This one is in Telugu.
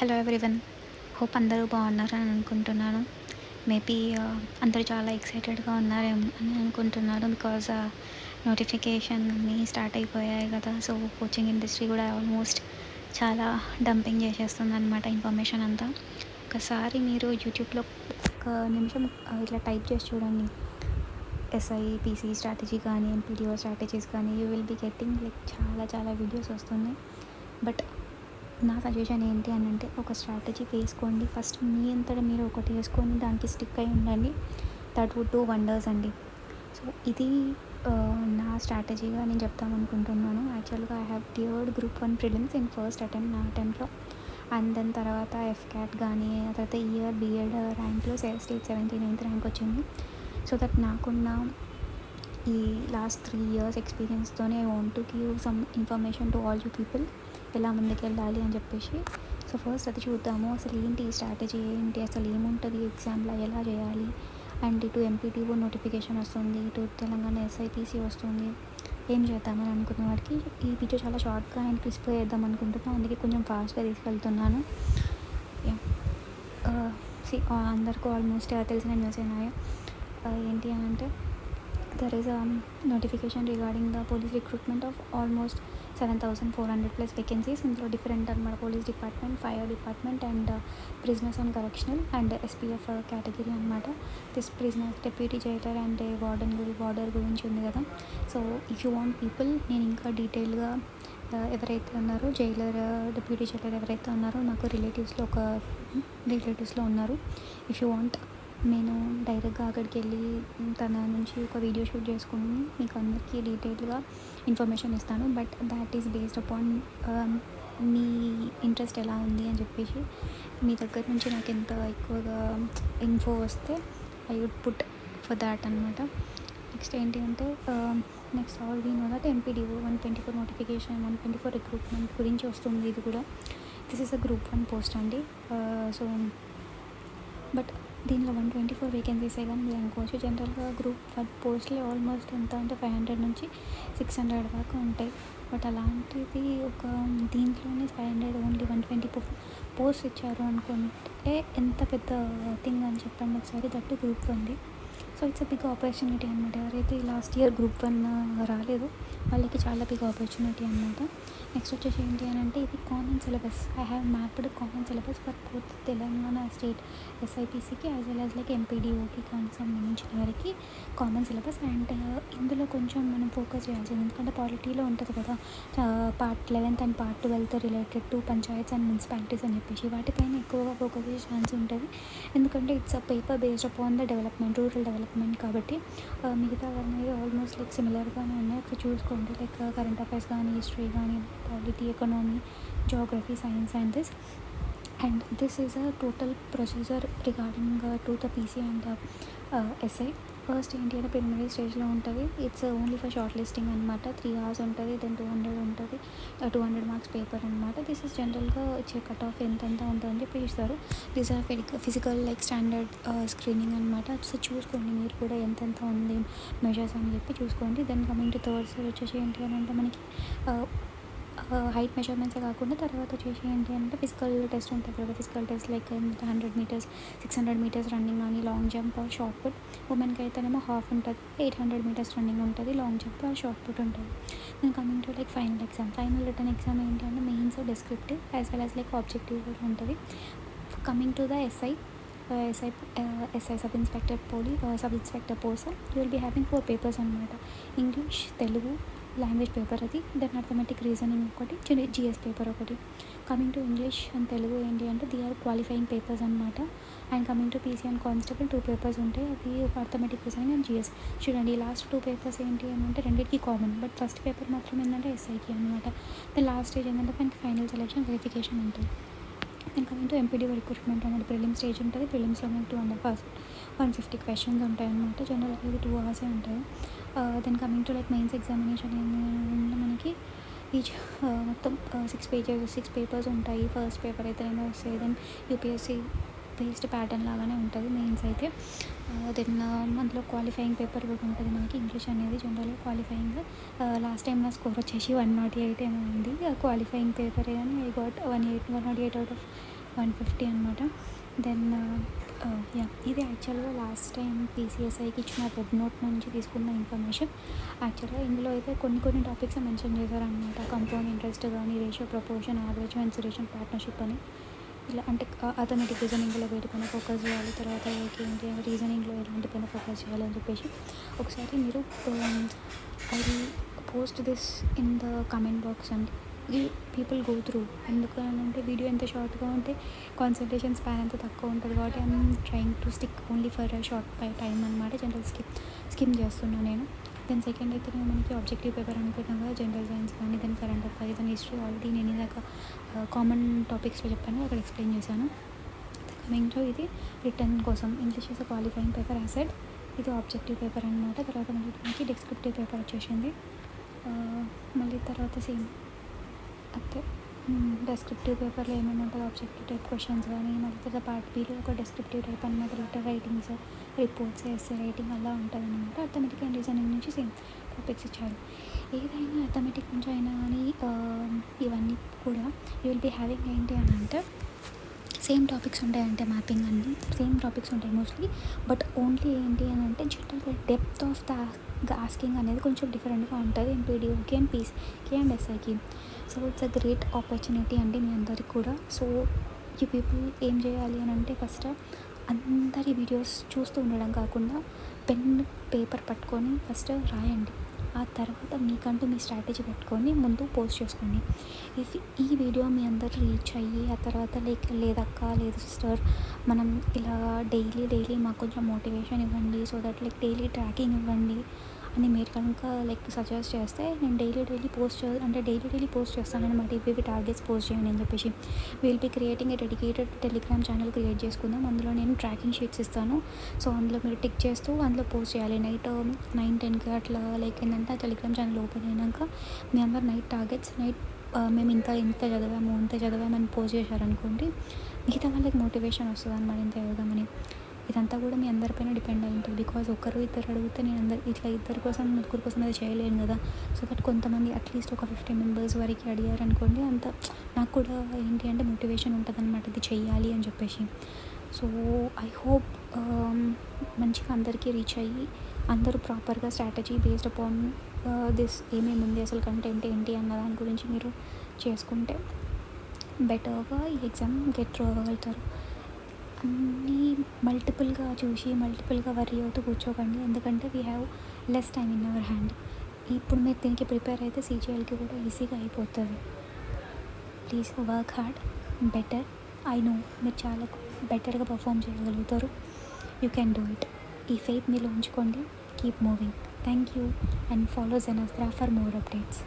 Hello everyone. హోప్ అందరూ బాగున్నారని అనుకుంటున్నాను. మేబీ అందరూ చాలా ఎక్సైటెడ్గా ఉన్నారేమో అని అనుకుంటున్నాను. బికాజ్ నోటిఫికేషన్ అన్నీ స్టార్ట్ అయిపోయాయి కదా. సో కోచింగ్ ఇండస్ట్రీ కూడా ఆల్మోస్ట్ చాలా డంపింగ్ చేసేస్తుంది అనమాట ఇన్ఫర్మేషన్ అంతా. ఒకసారి మీరు యూట్యూబ్లో ఒక నిమిషం ఇట్లా టైప్ చేసి చూడండి. ఎస్ఐ పీసీ స్ట్రాటజీ కానీ ఎంపీడీఓ స్ట్రాటజీస్ కానీ you will be getting like చాలా చాలా వీడియోస్ వస్తున్నాయి. బట్ నా సజెషన్ ఏంటి అని అంటే, ఒక స్ట్రాటజీ వేసుకోండి. ఫస్ట్ మీ అంతటా మీరు ఒకటి వేసుకొని దానికి స్టిక్ అయి ఉండండి. దట్ వుడ్ డూ వండర్స్ అండి. సో ఇది నా స్ట్రాటజీగా నేను చెప్తామనుకుంటున్నాను. యాక్చువల్గా I have cleared group 1 prelims in first attempt, నా అటెంప్ట్లో. అండ్ దాని తర్వాత ఎఫ్క్యాట్ కానీ, ఆ తర్వాత ఇయర్ బిఎడ్ ర్యాంక్లో స్టేట్ 79th ర్యాంక్ వచ్చింది. సో దట్ నాకున్న ఈ లాస్ట్ 3 years ఎక్స్పీరియన్స్తోనే I want to give some information to all you people, ఎలా ముందుకు వెళ్ళాలి అని చెప్పేసి. సో ఫస్ట్ అది చూద్దాము. అసలు ఏంటి స్ట్రాటజీ ఏంటి, అసలు ఏముంటుంది ఎగ్జామ్లో, ఎలా చేయాలి. అండ్ ఇటు ఎంపీటీఓ నోటిఫికేషన్ వస్తుంది, ఇటు తెలంగాణ ఎస్ఐపిసి వస్తుంది. ఏం చేద్దామని అనుకున్న వాడికి ఈ వీడియో చాలా షార్ట్గా అండ్ క్రిస్ప్గా చేద్దాం అనుకుంటున్నాను. అందుకే కొంచెం ఫాస్ట్గా తీసుకెళ్తున్నాను. అందరికీ ఆల్మోస్ట్ తెలిసిన న్యూస్ అయినాయి. ఏంటి అని అంటే, there is a notification regarding the police recruitment of almost 7,400 plus vacancies ఇందులో డిఫరెంట్ అనమాట. Police department, fire department and prisoners and correctional and SPF category అనమాట. This prisoners, deputy jailer and border గురించి ఉంది కదా. So if you want people, నేను ఇంకా డీటెయిల్గా ఎవరైతే ఉన్నారో జైలర్, డెప్యూటీ జైలర్ ఎవరైతే ఉన్నారో నాకు రిలేటివ్స్లో ఉన్నారు. ఇఫ్ యూ వాంట్, నేను డైరెక్ట్గా అక్కడికి వెళ్ళి తన నుంచి ఒక వీడియో షూట్ చేసుకుని మీకు అందరికీ డీటెయిల్గా ఇన్ఫర్మేషన్ ఇస్తాను. But that is based upon me interest ఎలా ఉంది అని చెప్పేసి. మీ దగ్గర నుంచి నాకు ఎంత ఎక్కువగా ఇన్ఫో వస్తే I would put for that అనమాట. నెక్స్ట్ ఏంటి అంటే, next all we know that MPDO 124 notification, 124 recruitment గురించి వస్తుంది. ఇది కూడా this is a group 1 post అండి. సో బట్ దీనిలో 124 వేకెన్సీసే కానీ మీరు అనుకోవచ్చు. జనరల్గా గ్రూప్ 1 పోస్టులు ఆల్మోస్ట్ ఎంత అంటే 500 నుంచి 600 దాకా ఉంటాయి. బట్ అలాంటిది ఒక దీంట్లోనే 500 ఓన్లీ 120 పోస్ట్ ఇచ్చారు అనుకుంటే ఎంత పెద్ద థింగ్ అని చెప్పండి ఒకసారి. దట్టు గ్రూప్ 1ది. So it's a big opportunity అనమాట. ఎవరైతే లాస్ట్ ఇయర్ గ్రూప్ 1 రాలేదు వాళ్ళకి చాలా బిగ్ ఆపర్చునిటీ అనమాట. నెక్స్ట్ వచ్చేసి ఏంటి అని అంటే, ఇది common syllabus. I have mapped common syllabus for both Telangana state ఎస్ఐపిసికి యాజ్ వెల్ యాజ్ లైక్ ఎంపీడీఓకి కానీ సంబంధించిన వారికి కామన్ సిలబస్. అండ్ ఇందులో కొంచెం మనం ఫోకస్ చేయాల్సింది, ఎందుకంటే పాలిటీలో ఉంటుంది కదా, part 11th and part 12 related to panchayats and municipalities అని చెప్పేసి వాటిపైన ఎక్కువగా ఫోకస్ చేసే ఛాన్స్ ఉంటుంది. ఎందుకంటే it's a paper based upon the development, rural development కాబట్టి. మిగతా అనేది ఆల్మోస్ట్ లైక్ సిమిలర్గానే ఉన్నాయి. అక్కడ చూసుకోండి, లైక్ కరెంట్ అఫైర్స్ కానీ, హిస్టరీ కానీ, polity, economy, geography, science and this. And this is a total procedure regarding to the PC and essay. First ఏంటి అంటే ప్రిలిమినరీ స్టేజ్లో ఉంటుంది. It's only for short listing అనమాట. 3 hours ఉంటుంది, దెన్ 200 ఉంటుంది, 200 marks పేపర్ అనమాట. దిస్ ఇస్ జనరల్గా ఇచ్చే కట్ ఆఫ్ ఎంతెంత ఉంటుందని చెప్పి ఇస్తారు. This are physical like standard screening అనమాట. సో చూసుకోండి మీరు కూడా ఎంతెంత ఉంది మెజర్స్ అని చెప్పి చూసుకోండి. Then coming to third stage వచ్చేసి ఏంటి అని అంటే, మనకి హైట్ మెజర్మెంట్సే కాకుండా తర్వాత వచ్చేసి ఏంటి అంటే ఫిజికల్ టెస్ట్ ఉంటుంది కదా. Physical test like 100 meters, 600 meters running కానీ, long jump or short put. ఉమెన్కి అయితేనేమో హాఫ్ ఉంటుంది, 800 meters రన్నింగ్ ఉంటుంది, long jump or short put ఉంటుంది. నేను coming to like final exam. Final written exam ఏంటి అంటే mains, descriptive as well as like objective కూడా ఉంటుంది. Coming to the SI sub inspector post, you will be having 4 papers అనమాట. ఇంగ్లీష్, తెలుగు లాంగ్వేజ్ పేపర్ అది, దెన్ అర్థమెటిక్ రీజనింగ్ ఒకటి, జిఎస్ పేపర్ ఒకటి. Coming to English and Telugu ఏంటి అంటే దే ఆర్ క్వాలిఫైయింగ్ పేపర్స్ అనమాట. And coming to PC and constable 2 papers ఉంటాయి. అవి ఒక అర్థమెటిక్ రీజనింగ్ అండ్ జిఎస్. చూడండి, లాస్ట్ 2 papers ఏంటి అని అంటే రెండింటికి కామన్, బట్ ఫస్ట్ పేపర్ మాత్రం ఏంటంటే ఎస్ఐకి అనమాట. దెన్ లాస్ట్ స్టేజ్ ఏంటంటే మనకి ఫైనల్ సెలెక్షన్ వెరిఫికేషన్ ఉంటుంది. Then coming to MPDO recruitment అనేది ప్రిలిమ్స్ స్టేజ్ ఉంటుంది. ప్రిలిమ్స్లో మనకి 150 questions ఉంటాయి అనమాట. జనరల్గా ఇది 2 hours ఉంటాయి. Then coming to like mains examination ఏంటంటే మనకి ఈచ్ మొత్తం 6 papers ఉంటాయి. ఫస్ట్ పేపర్ అయితేనేమో వస్తాయి. దెన్ యూపీఎస్సీ బేస్డ్ ప్యాటర్న్ లాగానే ఉంటుంది మెయిన్స్ అయితే. దెన్ అందులో క్వాలిఫైయింగ్ పేపర్ కూడా ఉంటుంది మనకి. ఇంగ్లీష్ అనేది జనరల్గా క్వాలిఫైయింగ్. లాస్ట్ టైం నా స్కోర్ వచ్చేసి 108 ఏమో ఉంది క్వాలిఫైయింగ్ పేపర్. కానీ ఐ గాట్ 108 అవుట్ ఆఫ్ 150 అనమాట. దెన్ ఇది యాక్చువల్గా లాస్ట్ టైం పీసీఎస్ఐకి ఇచ్చిన వెబ్ నోట్ నుంచి తీసుకున్న ఇన్ఫర్మేషన్. యాక్చువల్గా ఇందులో అయితే కొన్ని టాపిక్స్ మెన్షన్ చేశారనమాట. కంపౌండ్ ఇంట్రెస్ట్ కానీ, ratio, proportion, average, mensuration, partnership అని. ఇలా అంటే అథమెటిక్ రీజనింగ్లో వేటిపైన ఫోకస్ చేయాలి, తర్వాత ఏంటి రీజనింగ్లో ఎలాంటిపైన ఫోకస్ చేయాలి అని చెప్పేసి ఒకసారి మీరు I will post this in the comment box అండి. People go through. ఎందుకనంటే వీడియో ఎంత షార్ట్గా ఉంటే కాన్సన్ట్రేషన్ స్పాన్ అంత తక్కువ ఉంటుంది కాబట్టి I'm trying to stick only for short time అనమాట. జనరల్ స్కిమ్ చేస్తున్నాను నేను. దెన్ సెకండ్ అయితే మనకి ఆబ్జెక్టివ్ పేపర్ అనుకుంటాం కదా, జనరల్ సైన్స్ కానీ, then current affairs and history already నేను ఇందాక కామన్ టాపిక్స్లో చెప్పాను, అక్కడ ఎక్స్ప్లెయిన్ చేశాను. కమింగ్ టు ఇది రిటర్న్ కోసం ఇంగ్లీష్ ఈజ్ క్వాలిఫైయింగ్ పేపర్ యాసెడ్. ఇది ఆబ్జెక్టివ్ పేపర్ అనమాట. తర్వాత మనకి డిస్క్రిప్టివ్ పేపర్ వచ్చేసింది. మళ్ళీ తర్వాత సేమ్ అంతే. డెస్క్రిప్టివ్ పేపర్లో ఏమేమి ఉంటుంది, ఆబ్జెక్టివ్ టైప్ క్వశ్చన్స్ కానీ, మళ్ళీ తర్వాత పార్ట్ బీలో ఒక డెస్క్రిప్టివ్ టైప్ అనమాట, letter writings, reports, essay writing అలా ఉంటుంది అనమాట. అథమెటిక్ అండ్ రీజనింగ్ నుంచి సేమ్ టాపిక్స్ ఇచ్చారు. ఏదైనా అథమెటిక్ నుంచి అయినా కానీ ఇవన్నీ కూడా యూ విల్ బీ హ్యావింగ్ ఏంటి అని అంటే సేమ్ టాపిక్స్ ఉంటాయంటే మ్యాపింగ్ అన్నీ సేమ్ టాపిక్స్ ఉంటాయి మోస్ట్లీ. బట్ ఓన్లీ ఏంటి అని అంటే జనరల్గా డెప్త్ ఆఫ్ ద ఆస్కింగ్ అనేది కొంచెం డిఫరెంట్గా ఉంటుంది ఎంపీడీఓకి అండ్ పీసీకి అండ్ ఎస్ఐకి. So it's a great opportunity అండి మీ అందరికి కూడా. సో ఈ పీపుల్ ఏం చేయాలి అని అంటే ఫస్ట్ అందరి వీడియోస్ చూస్తూ ఉండడం కాకుండా పెన్ పేపర్ పట్టుకొని ఫస్ట్ రాయండి. ఆ తర్వాత మీకంటూ మీ స్ట్రాటజీ పెట్టుకొని ముందు పోస్ట్ చేసుకోండి. ఇఫ్ ఈ వీడియో మీ అందరు రీచ్ అయ్యి ఆ తర్వాత లేదక్క లేదు సిస్టర్ మనం ఇలా డైలీ మాకు కొంచెం మోటివేషన్ ఇవ్వండి, సో దట్ డైలీ ట్రాకింగ్ ఇవ్వండి అని మీరు కనుక సజెస్ట్ చేస్తే నేను డైలీ పోస్ట్ చేస్తాను అనమాట. ఇవి టార్గెట్స్ పోస్ట్ చేయండి అని చెప్పేసి will be creating a dedicated Telegram channel create చేసుకుందాం. అందులో నేను ట్రాకింగ్ షీట్స్ ఇస్తాను. సో అందులో మీరు టిక్ చేస్తూ అందులో పోస్ట్ చేయాలి. నైట్ 9-10కి అట్లా ఏంటంటే ఆ టెలిగ్రామ్ ఛానల్ ఓపెన్ అయినాక మీ అందరు నైట్ టార్గెట్స్ మేము ఇంత చదివామని పోస్ట్ చేశారనుకోండి, మిగతా వాళ్ళకి మోటివేషన్ వస్తుంది అనమాట ఇంత చదువుదామని. ఇదంతా కూడా మీ అందరిపైన డిపెండ్ అయి ఉంటుంది. బికాజ్ ఒకరు ఇద్దరు అడిగితే నేను ముగ్గురు కోసం అది చేయలేను కదా. సో దట్ కొంతమంది అట్లీస్ట్ ఒక 50 మెంబర్స్ వరకు అడిగారనుకోండి, అంత నాకు కూడా ఏంటి అంటే మోటివేషన్ ఉంటుంది అనమాట ఇది చెయ్యాలి అని చెప్పేసి. సో ఐ హోప్ మంచిగా అందరికీ రీచ్ అయ్యి అందరూ ప్రాపర్గా స్ట్రాటజీ బేస్డ్ అపాన్ దిస్ ఏమేమి ఉంది అసలు కంటెంట్ ఏంటి అన్న దాని గురించి మీరు చేసుకుంటే బెటర్గా ఈ ఎగ్జామ్ గెట్ త్రూ అవ్వగలుగుతారు. అన్నీ మల్టిపుల్గా చూసి మల్టిపుల్గా వరీ అవుతూ కూర్చోకండి. ఎందుకంటే we have less time in our hand. ఇప్పుడు మీరు దీనికి ప్రిపేర్ అయితే సీజీఎల్కి కూడా ఈజీగా అయిపోతుంది. Please work hard, better. I know మీరు చాలా బెటర్గా పర్ఫామ్ చేయగలుగుతారు. You can do it. ఈ ఫెయిత్ మీలో ఉంచుకోండి. Keep moving. Thank you and follow జనస్త్రా ఫర్ మోర్ అప్డేట్స్.